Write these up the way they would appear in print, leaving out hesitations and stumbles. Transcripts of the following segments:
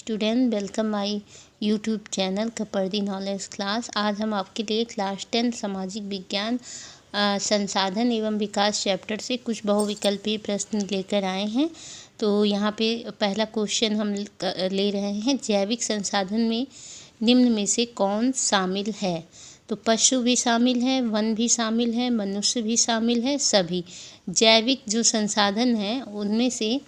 Student, welcome my YouTube channel Kapardi knowledge class. आज हम आपके लिए क्लास 10 सामाजिक विज्ञान संसाधन एवं विकास चैप्टर से कुछ बहुविकल्पीय प्रश्न लेकर आए हैं। तो यहाँ पे पहला क्वेश्चन हम ले रहे हैं, जैविक संसाधन में निम्न में से कौन शामिल है? तो पशु भी शामिल है, वन भी शामिल है, मनुष्य भी शामिल है, सभी। जैविक जो संसाधन हैं उनमें से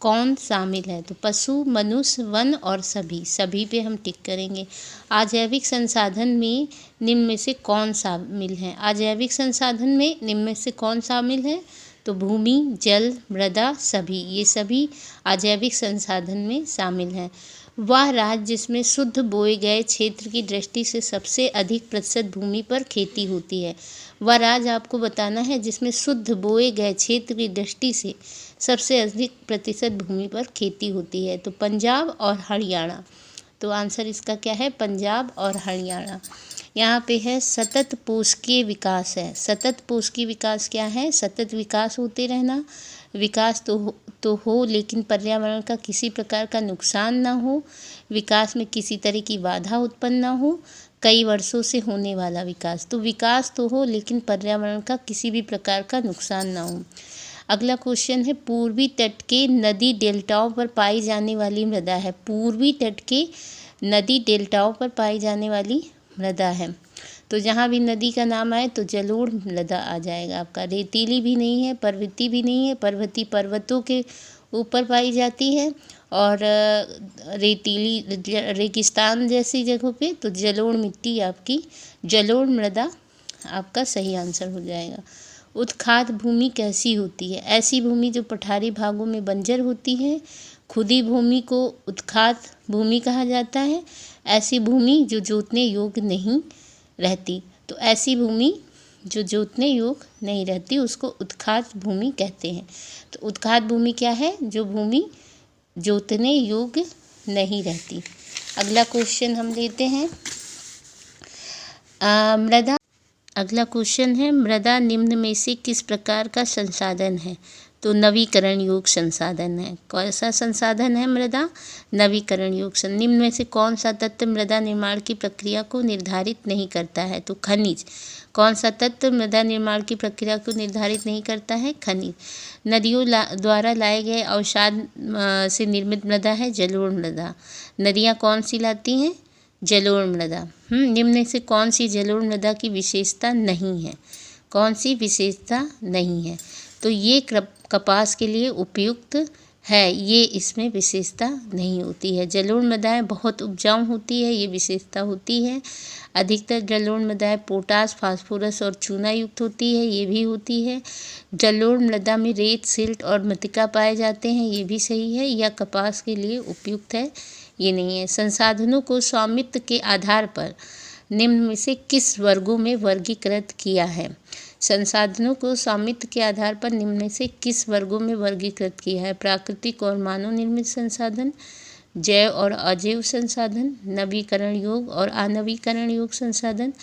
कौन शामिल है? तो पशु, मनुष्य, वन और सभी। सभी पे हम टिक करेंगे। अजैविक संसाधन में निम्न में से कौन शामिल है? अजैविक संसाधन में निम्न में से कौन शामिल है? तो भूमि, जल, मृदा, सभी। ये सभी अजैविक संसाधन में शामिल हैं। वह राज्य जिसमें शुद्ध बोए गए क्षेत्र की दृष्टि से सबसे अधिक प्रतिशत भूमि पर खेती होती है। वह राज्य आपको बताना है जिसमें शुद्ध बोए गए क्षेत्र की दृष्टि से सबसे अधिक प्रतिशत भूमि पर खेती होती है। तो पंजाब और हरियाणा। तो आंसर इसका क्या है? पंजाब और हरियाणा। यहाँ पे है सतत पोषकीय विकास है। सतत पोषकीय विकास क्या है? सतत विकास होते रहना। विकास तो हो लेकिन पर्यावरण का किसी प्रकार का नुकसान ना हो। विकास में किसी तरह की बाधा उत्पन्न ना हो। कई वर्षों से होने वाला विकास। तो विकास तो हो लेकिन पर्यावरण का किसी भी प्रकार का नुकसान ना हो। अगला क्वेश्चन है, पूर्वी तट के नदी डेल्टाओं पर पाई जाने वाली मृदा है। पूर्वी तट के नदी डेल्टाओं पर पाई जाने वाली मृदा है। तो जहाँ भी नदी का नाम आए तो जलोढ़ मृदा आ जाएगा आपका। रेतीली भी नहीं है, पर्वतीय भी नहीं है। पर्वतीय पर्वतों के ऊपर पाई जाती है और रेतीली रेगिस्तान जैसी जगहों पे तो जलोढ़ मिट्टी आपकी, जलोढ़ मृदा आपका सही आंसर हो जाएगा। उत्खात भूमि कैसी होती है? ऐसी भूमि जो पठारी भागों में बंजर होती है। खुदी भूमि को उत्खात भूमि कहा जाता है। ऐसी भूमि जो जोतने योग्य नहीं रहती। तो ऐसी भूमि जो जोतने योग्य नहीं रहती उसको उत्खात भूमि कहते हैं। तो उत्खात भूमि क्या है? जो भूमि जोतने योग्य नहीं रहती। अगला क्वेश्चन हम लेते हैं, मृदा। अगला क्वेश्चन है, मृदा निम्न में से किस प्रकार का संसाधन है? तो नवीकरण योग्य संसाधन है। कौन सा संसाधन है मृदा? नवीकरण योग्य। निम्न में से कौन सा तत्व मृदा निर्माण की प्रक्रिया को निर्धारित नहीं करता है? तो खनिज। कौन सा तत्व मृदा निर्माण की प्रक्रिया को निर्धारित नहीं करता है? खनिज। नदियों द्वारा लाए गए अवसाद से निर्मित मृदा है जलोढ़ मृदा। नदियाँ कौन सी लाती हैं? जलोढ़ मृदा। निम्न में से कौन सी जलोढ़ मृदा की विशेषता नहीं है? कौन सी विशेषता नहीं है? तो ये कपास के लिए उपयुक्त है, ये इसमें विशेषता नहीं होती है। जलोढ़ मृदाएँ बहुत उपजाऊ होती है, ये विशेषता होती है। अधिकतर जलोढ़ मृदाएँ पोटास, फास्फोरस और चूना युक्त होती है, ये भी होती है। जलोढ़ मृदा में रेत, सिल्ट और मृत्तिका पाए जाते हैं, ये भी सही है। यह कपास के लिए उपयुक्त है, ये नहीं है। संसाधनों को स्वामित्व के आधार पर निम्न में से किस वर्गों में वर्गीकृत किया है? संसाधनों को स्वामित्व के आधार पर निम्न में से किस वर्गों में वर्गीकृत किया है? प्राकृतिक और मानव निर्मित संसाधन, जैव और अजैव संसाधन, नवीकरण योग्य और अनवीकरण योग्य संसाधन।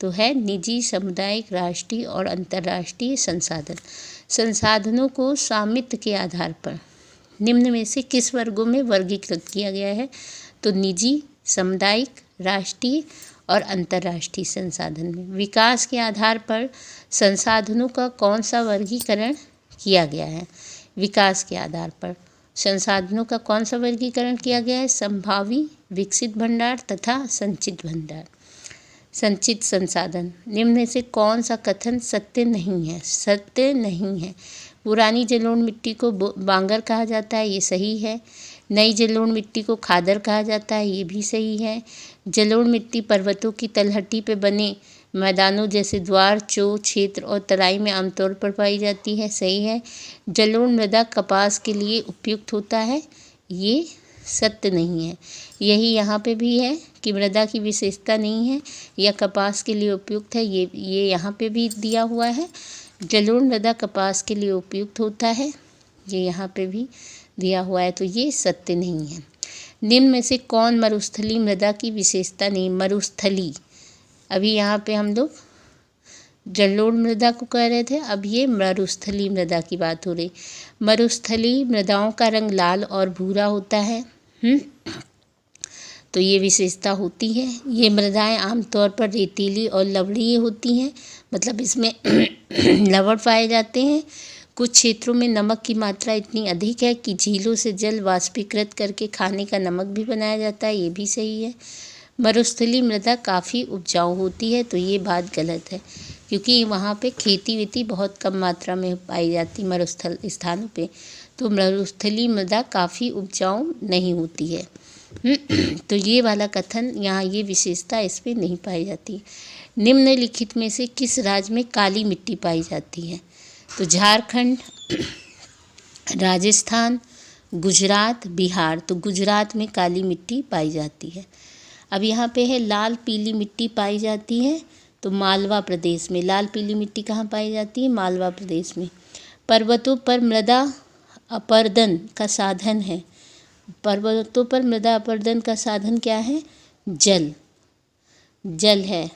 तो है निजी, सामुदायिक, राष्ट्रीय और अंतर्राष्ट्रीय संसाधन। संसाधनों को स्वामित्व के आधार पर निम्न में से किस वर्गों में वर्गीकृत किया गया है? तो निजी, सामुदायिक, राष्ट्रीय और अंतर्राष्ट्रीय संसाधन में। विकास के आधार पर संसाधनों का कौन सा वर्गीकरण किया गया है? विकास के आधार पर संसाधनों का कौन सा वर्गीकरण किया गया है? संभावी, विकसित भंडार तथा संचित भंडार। संचित संसाधन। निम्न में से कौन सा कथन सत्य नहीं है? सत्य नहीं है। पुरानी जलोढ़ मिट्टी को बांगर कहा जाता है, ये सही है। नई जलोढ़ मिट्टी को खादर कहा जाता है, ये भी सही है। जलोढ़ मिट्टी पर्वतों की तलहटी पे बने मैदानों जैसे द्वार, चो क्षेत्र और तराई में आमतौर पर पाई जाती है, सही है। जलोढ़ मृदा कपास के लिए उपयुक्त होता है, ये सत्य नहीं है। यही यहाँ पे भी है कि मृदा की विशेषता नहीं है या कपास के लिए उपयुक्त है, ये यहाँ पे भी दिया हुआ है। जलोढ़ मृदा कपास के लिए उपयुक्त होता है, ये यहाँ पे भी दिया हुआ है, तो ये सत्य नहीं है। निम्न में से कौन मरुस्थली मृदा की विशेषता नहीं? मरुस्थली, अभी यहाँ पे हम लोग जलोढ़ मृदा को कह रहे थे, अब ये मरुस्थली मृदा की बात हो रही। मरुस्थली मृदाओं का रंग लाल और भूरा होता है। तो ये विशेषता होती है। ये मृदाएं आमतौर पर रेतीली और लवणीय होती हैं, मतलब इसमें लवण पाए जाते हैं। कुछ क्षेत्रों में नमक की मात्रा इतनी अधिक है कि झीलों से जल वाष्पीकृत करके खाने का नमक भी बनाया जाता है, ये भी सही है। मरुस्थलीय मृदा काफ़ी उपजाऊ होती है, तो ये बात गलत है, क्योंकि वहाँ पे खेती वेती बहुत कम मात्रा में पाई जाती मरुस्थल स्थानों पे, तो मरुस्थलीय मृदा काफ़ी उपजाऊ नहीं होती है। तो ये वाला कथन यहाँ, ये विशेषता इस पे नहीं पाई जाती। निम्नलिखित में से किस राज्य में काली मिट्टी पाई जाती है? तो झारखंड, राजस्थान, गुजरात, बिहार। तो गुजरात में काली मिट्टी पाई जाती है। अब यहाँ पे है लाल पीली मिट्टी पाई जाती है, तो मालवा प्रदेश में। लाल पीली मिट्टी कहाँ पाई जाती है? मालवा प्रदेश में। पर्वतों पर मृदा अपरदन का साधन है। पर्वतों पर मृदा अपरदन का साधन क्या है? जल, जल है।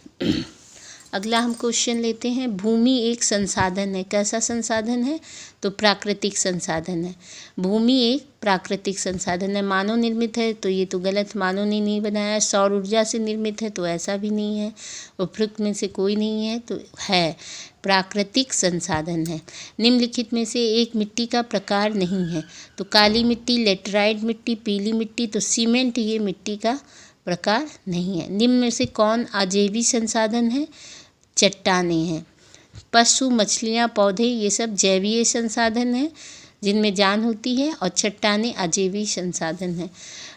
अगला हम क्वेश्चन लेते हैं। भूमि एक संसाधन है। कैसा संसाधन है? तो प्राकृतिक संसाधन है। भूमि एक प्राकृतिक संसाधन है। मानव निर्मित है, तो ये तो गलत, मानव ने नहीं बनाया। सौर ऊर्जा से निर्मित है, तो ऐसा भी नहीं है। उपयुक्त में से कोई नहीं है, तो है प्राकृतिक संसाधन है। निम्नलिखित में से एक मिट्टी का प्रकार नहीं है। तो काली मिट्टी, लेटराइट मिट्टी, पीली मिट्टी, तो सीमेंट ये मिट्टी का प्रकार नहीं है। निम्न में से कौन अजैविक संसाधन है? चट्टानें हैं। पशु, मछलियाँ, पौधे, ये सब जैवीय संसाधन हैं जिनमें जान होती है, और चट्टानें अजैविक संसाधन हैं।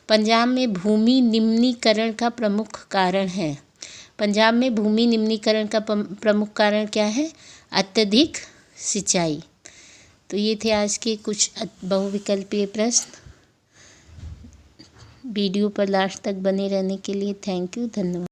पंजाब में भूमि निम्नीकरण का प्रमुख कारण है। पंजाब में भूमि निम्नीकरण का प्रमुख कारण क्या है? अत्यधिक सिंचाई। तो ये थे आज के कुछ बहुविकल्पीय प्रश्न। वीडियो पर लास्ट तक बने रहने के लिए थैंक यू, धन्यवाद।